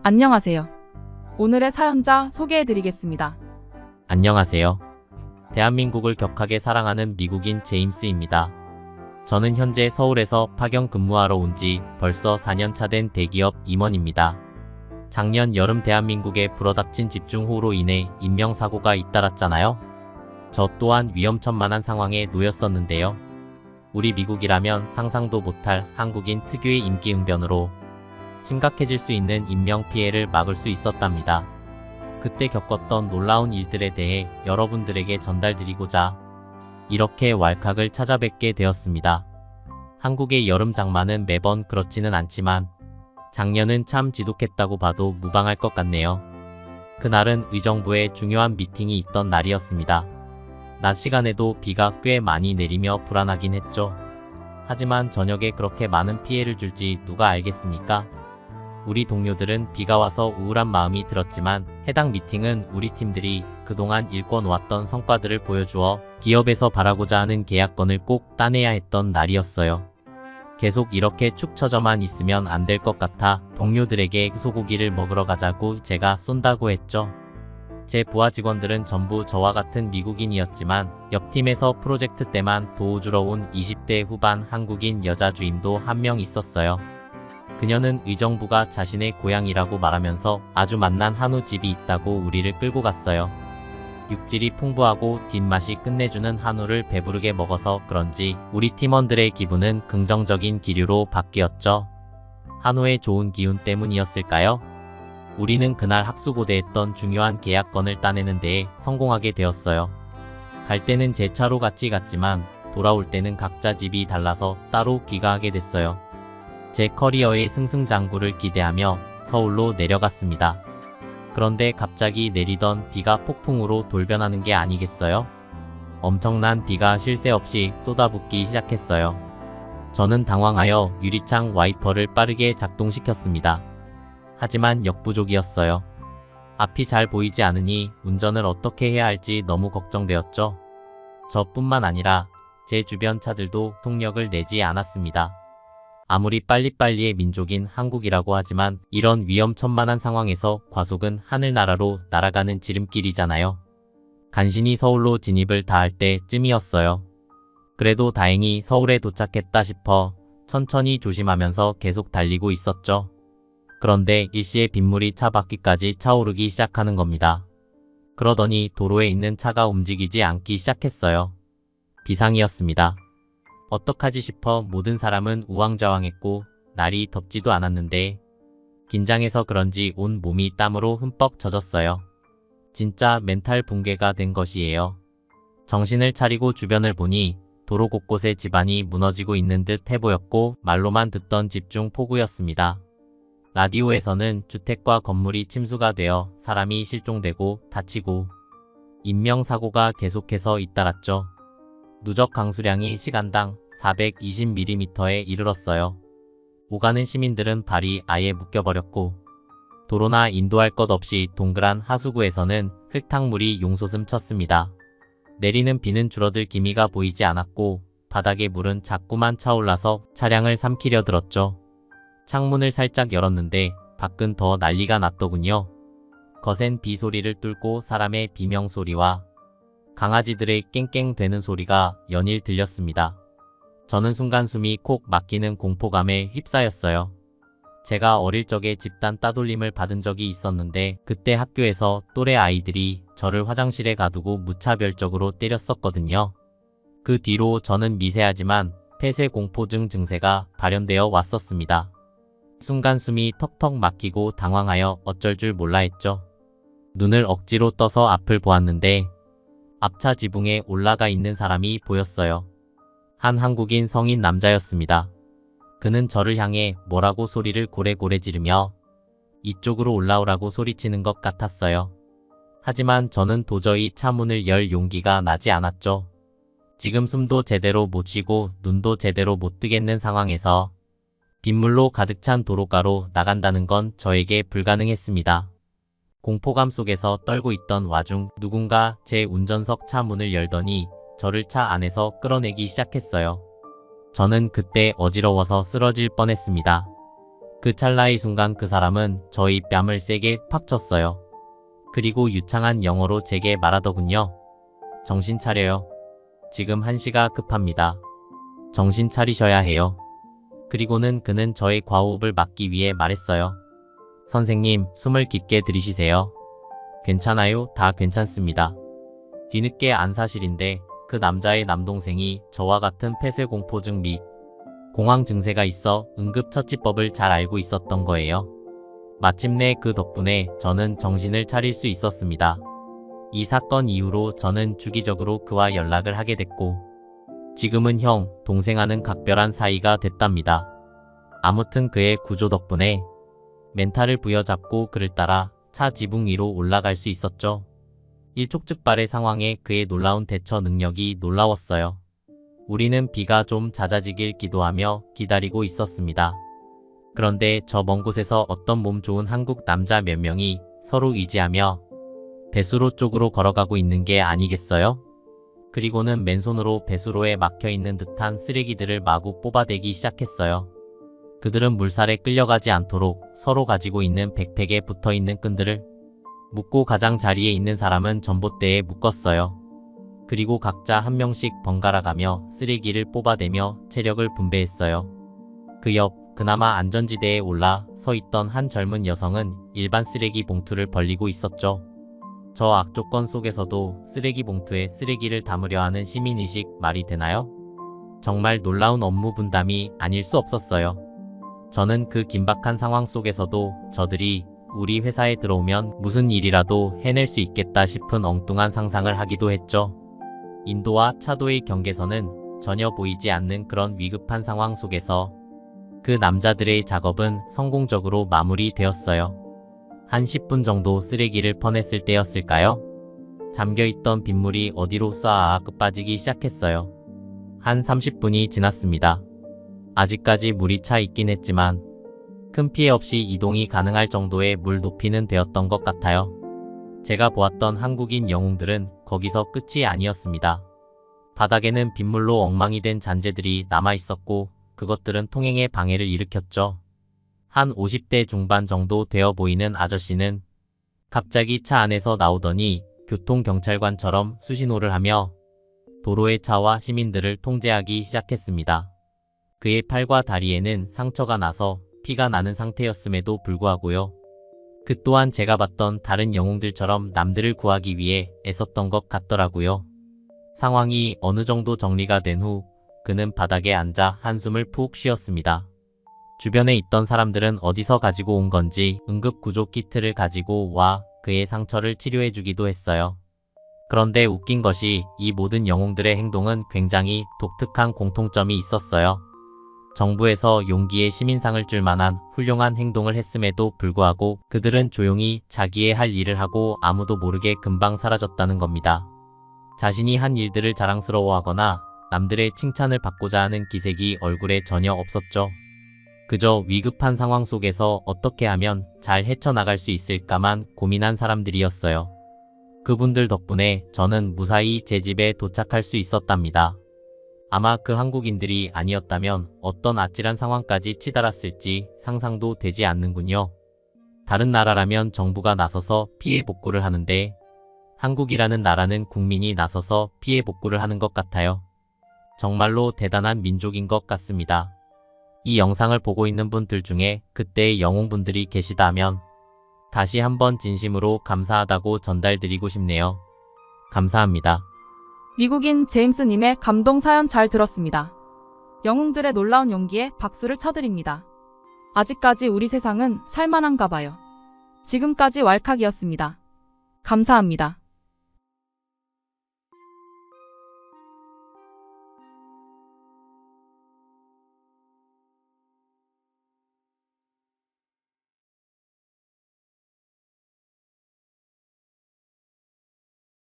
안녕하세요. 오늘의 사연자 소개해드리겠습니다. 안녕하세요. 대한민국을 격하게 사랑하는 미국인 제임스입니다. 저는 현재 서울에서 파견 근무하러 온 지 벌써 4년차 된 대기업 임원입니다. 작년 여름 대한민국에 불어닥친 집중호우로 인해 인명사고가 잇따랐잖아요. 저 또한 위험천만한 상황에 놓였었는데요. 우리 미국이라면 상상도 못할 한국인 특유의 임기응변으로 심각해질 수 있는 인명피해를 막을 수 있었답니다. 그때 겪었던 놀라운 일들에 대해 여러분들에게 전달드리고자 이렇게 왈칵을 찾아뵙게 되었습니다. 한국의 여름 장마는 매번 그렇지는 않지만 작년은 참 지독했다고 봐도 무방할 것 같네요. 그날은 의정부에 중요한 미팅이 있던 날이었습니다. 낮 시간에도 비가 꽤 많이 내리며 불안하긴 했죠. 하지만 저녁에 그렇게 많은 피해를 줄지 누가 알겠습니까? 우리 동료들은 비가 와서 우울한 마음이 들었지만 해당 미팅은 우리 팀들이 그동안 일궈놓았던 성과들을 보여주어 기업에서 바라고자 하는 계약건을 꼭 따내야 했던 날이었어요. 계속 이렇게 축 처져만 있으면 안 될 것 같아 동료들에게 소고기를 먹으러 가자고 제가 쏜다고 했죠. 제 부하 직원들은 전부 저와 같은 미국인이었지만 옆팀에서 프로젝트 때만 도와주러 온 20대 후반 한국인 여자 주임도 한 명 있었어요. 그녀는 의정부가 자신의 고향이라고 말하면서 아주 맛난 한우 집이 있다고 우리를 끌고 갔어요. 육질이 풍부하고 뒷맛이 끝내주는 한우를 배부르게 먹어서 그런지 우리 팀원들의 기분은 긍정적인 기류로 바뀌었죠. 한우의 좋은 기운 때문이었을까요? 우리는 그날 합수고대했던 중요한 계약건을 따내는 데에 성공하게 되었어요. 갈 때는 제 차로 같이 갔지만 돌아올 때는 각자 집이 달라서 따로 귀가하게 됐어요. 제 커리어의 승승장구를 기대하며 서울로 내려갔습니다. 그런데 갑자기 내리던 비가 폭풍으로 돌변하는 게 아니겠어요? 엄청난 비가 쉴 새 없이 쏟아붓기 시작했어요. 저는 당황하여 유리창 와이퍼를 빠르게 작동시켰습니다. 하지만 역부족이었어요. 앞이 잘 보이지 않으니 운전을 어떻게 해야 할지 너무 걱정되었죠. 저뿐만 아니라 제 주변 차들도 속력을 내지 않았습니다. 아무리 빨리빨리의 민족인 한국이라고 하지만 이런 위험천만한 상황에서 과속은 하늘나라로 날아가는 지름길이잖아요. 간신히 서울로 진입을 다할 때쯤이었어요. 그래도 다행히 서울에 도착했다 싶어 천천히 조심하면서 계속 달리고 있었죠. 그런데 일시에 빗물이 차 바퀴까지 차오르기 시작하는 겁니다. 그러더니 도로에 있는 차가 움직이지 않기 시작했어요. 비상이었습니다. 어떡하지 싶어 모든 사람은 우왕좌왕했고 날이 덥지도 않았는데 긴장해서 그런지 온 몸이 땀으로 흠뻑 젖었어요. 진짜 멘탈 붕괴가 된 것이에요. 정신을 차리고 주변을 보니 도로 곳곳에 집안이 무너지고 있는 듯 해보였고 말로만 듣던 집중 폭우였습니다. 라디오에서는 주택과 건물이 침수가 되어 사람이 실종되고 다치고 인명사고가 계속해서 잇따랐죠. 누적 강수량이 시간당 420mm에 이르렀어요. 오가는 시민들은 발이 아예 묶여버렸고 도로나 인도할 것 없이 동그란 하수구에서는 흙탕물이 용솟음 쳤습니다. 내리는 비는 줄어들 기미가 보이지 않았고 바닥에 물은 자꾸만 차올라서 차량을 삼키려 들었죠. 창문을 살짝 열었는데 밖은 더 난리가 났더군요. 거센 비 소리를 뚫고 사람의 비명소리와 강아지들의 깽깽대는 소리가 연일 들렸습니다. 저는 순간 숨이 콕 막히는 공포감에 휩싸였어요. 제가 어릴 적에 집단 따돌림을 받은 적이 있었는데 그때 학교에서 또래 아이들이 저를 화장실에 가두고 무차별적으로 때렸었거든요. 그 뒤로 저는 미세하지만 폐쇄공포증 증세가 발현되어 왔었습니다. 순간 숨이 턱턱 막히고 당황하여 어쩔 줄 몰라 했죠. 눈을 억지로 떠서 앞을 보았는데 앞차 지붕에 올라가 있는 사람이 보였어요. 한 한국인 성인 남자였습니다. 그는 저를 향해 뭐라고 소리를 고래고래 지르며 이쪽으로 올라오라고 소리치는 것 같았어요. 하지만 저는 도저히 차 문을 열 용기가 나지 않았죠. 지금 숨도 제대로 못 쉬고 눈도 제대로 못 뜨겠는 상황에서 빗물로 가득 찬 도로가로 나간다는 건 저에게 불가능했습니다. 공포감 속에서 떨고 있던 와중 누군가 제 운전석 차 문을 열더니 저를 차 안에서 끌어내기 시작했어요. 저는 그때 어지러워서 쓰러질 뻔했습니다. 그 찰나의 순간 그 사람은 저희 뺨을 세게 팍 쳤어요. 그리고 유창한 영어로 제게 말하더군요. 정신 차려요. 지금 한시가 급합니다. 정신 차리셔야 해요. 그리고는 그는 저의 과호흡을 막기 위해 말했어요. 선생님, 숨을 깊게 들이쉬세요. 괜찮아요. 다 괜찮습니다. 뒤늦게 안 사실인데 그 남자의 남동생이 저와 같은 폐쇄공포증 및 공황 증세가 있어 응급처치법을 잘 알고 있었던 거예요. 마침내 그 덕분에 저는 정신을 차릴 수 있었습니다. 이 사건 이후로 저는 주기적으로 그와 연락을 하게 됐고 지금은 형, 동생하는 각별한 사이가 됐답니다. 아무튼 그의 구조 덕분에 멘탈을 부여잡고 그를 따라 차 지붕 위로 올라갈 수 있었죠. 일촉즉발의 상황에 그의 놀라운 대처 능력이 놀라웠어요. 우리는 비가 좀 잦아지길 기도하며 기다리고 있었습니다. 그런데 저 먼 곳에서 어떤 몸 좋은 한국 남자 몇 명이 서로 의지하며 배수로 쪽으로 걸어가고 있는 게 아니겠어요? 그리고는 맨손으로 배수로에 막혀있는 듯한 쓰레기들을 마구 뽑아대기 시작했어요. 그들은 물살에 끌려가지 않도록 서로 가지고 있는 백팩에 붙어있는 끈들을 묶고 가장자리에 있는 사람은 전봇대에 묶었어요. 그리고 각자 한 명씩 번갈아가며 쓰레기를 뽑아대며 체력을 분배했어요. 그 옆 그나마 안전지대에 올라 서 있던 한 젊은 여성은 일반 쓰레기 봉투를 벌리고 있었죠. 저 악조건 속에서도 쓰레기 봉투에 쓰레기를 담으려 하는 시민의식 말이 되나요? 정말 놀라운 업무 분담이 아닐 수 없었어요. 저는 그 긴박한 상황 속에서도 저들이 우리 회사에 들어오면 무슨 일이라도 해낼 수 있겠다 싶은 엉뚱한 상상을 하기도 했죠. 인도와 차도의 경계선은 전혀 보이지 않는 그런 위급한 상황 속에서 그 남자들의 작업은 성공적으로 마무리되었어요. 한 10분 정도 쓰레기를 퍼냈을 때였을까요? 잠겨있던 빗물이 어디로 쏴아 빠지기 시작했어요. 한 30분이 지났습니다. 아직까지 물이 차 있긴 했지만 큰 피해 없이 이동이 가능할 정도의 물 높이는 되었던 것 같아요. 제가 보았던 한국인 영웅들은 거기서 끝이 아니었습니다. 바닥에는 빗물로 엉망이 된 잔재들이 남아있었고 그것들은 통행에 방해를 일으켰죠. 한 50대 중반 정도 되어 보이는 아저씨는 갑자기 차 안에서 나오더니 교통경찰관처럼 수신호를 하며 도로의 차와 시민들을 통제하기 시작했습니다. 그의 팔과 다리에는 상처가 나서 피가 나는 상태였음에도 불구하고요. 그 또한 제가 봤던 다른 영웅들처럼 남들을 구하기 위해 애썼던 것 같더라고요. 상황이 어느 정도 정리가 된 후 그는 바닥에 앉아 한숨을 푹 쉬었습니다. 주변에 있던 사람들은 어디서 가지고 온 건지 응급구조 키트를 가지고 와 그의 상처를 치료해주기도 했어요. 그런데 웃긴 것이 이 모든 영웅들의 행동은 굉장히 독특한 공통점이 있었어요. 정부에서 용기의 시민상을 줄 만한 훌륭한 행동을 했음에도 불구하고 그들은 조용히 자기의 할 일을 하고 아무도 모르게 금방 사라졌다는 겁니다. 자신이 한 일들을 자랑스러워하거나 남들의 칭찬을 받고자 하는 기색이 얼굴에 전혀 없었죠. 그저 위급한 상황 속에서 어떻게 하면 잘 헤쳐나갈 수 있을까만 고민한 사람들이었어요. 그분들 덕분에 저는 무사히 제 집에 도착할 수 있었답니다. 아마 그 한국인들이 아니었다면 어떤 아찔한 상황까지 치달았을지 상상도 되지 않는군요. 다른 나라라면 정부가 나서서 피해 복구를 하는데 한국이라는 나라는 국민이 나서서 피해 복구를 하는 것 같아요. 정말로 대단한 민족인 것 같습니다. 이 영상을 보고 있는 분들 중에 그때의 영웅분들이 계시다면 다시 한번 진심으로 감사하다고 전달드리고 싶네요. 감사합니다. 미국인 제임스님의 감동 사연 잘 들었습니다. 영웅들의 놀라운 용기에 박수를 쳐드립니다. 아직까지 우리 세상은 살만한가 봐요. 지금까지 왈칵이었습니다. 감사합니다.